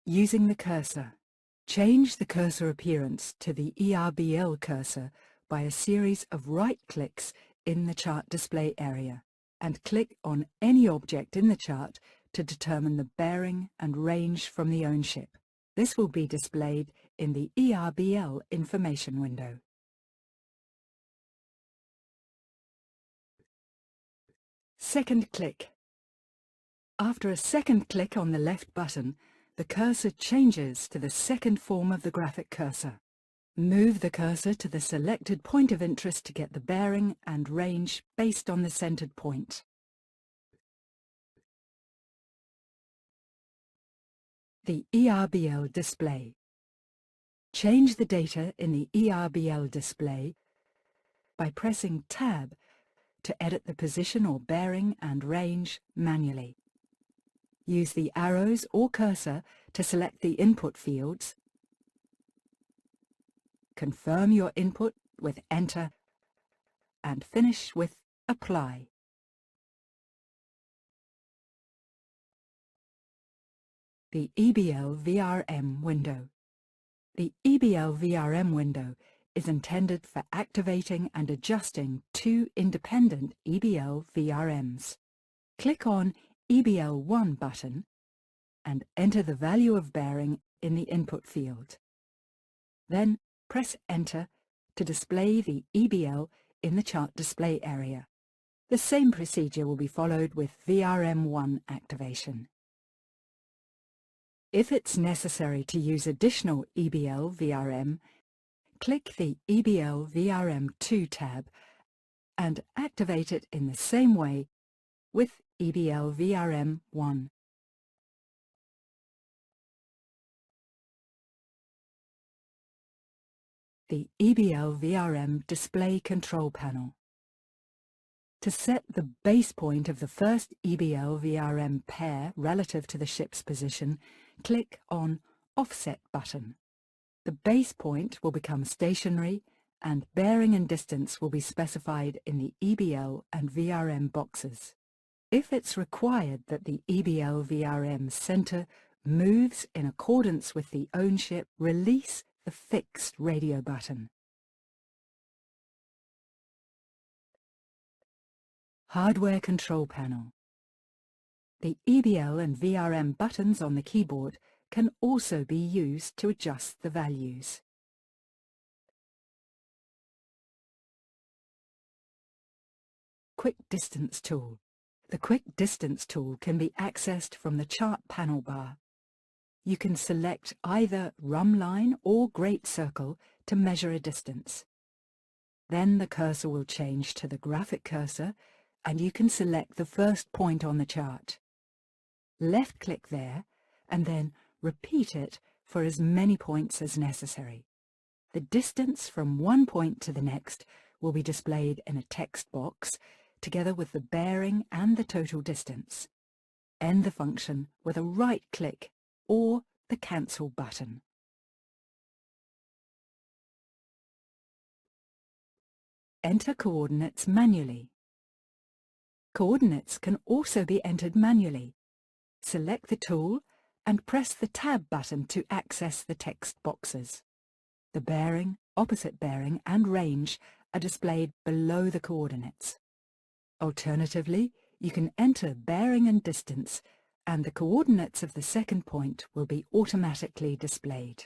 Using the cursor. Change the cursor appearance to the EBL cursor by a series of right clicks in the chart display area, and click on any object in the chart to determine the bearing and range from the ownship. This will be displayed in the EBL information window. Second click. After a second click on the left button, the cursor changes to the second form of the graphic cursor. Move the cursor to the selected point of interest to get the bearing and range based on the centered point. The EBL display. Change the data in the EBL display by pressing Tab to edit the position or bearing and range manually. Use the arrows or cursor to select the input fields. Confirm your input with Enter and finish with Apply. The EBL VRM window. The EBL VRM window is intended for activating and adjusting two independent EBL VRMs. Click on EBL1 button and enter the value of bearing in the input field. Then press Enter to display the EBL in the chart display area. The same procedure will be followed with VRM1 activation. If it's necessary to use additional EBL VRM, click the EBL VRM2 tab and activate it in the same way with EBL VRM1. The EBL VRM display control panel. To set the base point of the first EBL VRM pair relative to the ship's position, click on Offset button. The base point will become stationary and bearing and distance will be specified in the EBL and VRM boxes. If it's required that the EBL VRM center moves in accordance with the ownship, release the fixed radio button. Hardware control panel. The EBL and VRM buttons on the keyboard can also be used to adjust the values. Quick Distance tool. The Quick Distance tool can be accessed from the chart panel bar. You can select either rhumb line or great circle to measure a distance. Then the cursor will change to the graphic cursor and you can select the first point on the chart. Left-click there and then repeat it for as many points as necessary. The distance from one point to the next will be displayed in a text box together with the bearing and the total distance. End the function with a right-click or the Cancel button. Enter coordinates manually. Coordinates can also be entered manually. Select the tool and press the Tab button to access the text boxes. The bearing, opposite bearing and range are displayed below the coordinates. Alternatively, you can enter bearing and distance, and the coordinates of the second point will be automatically displayed.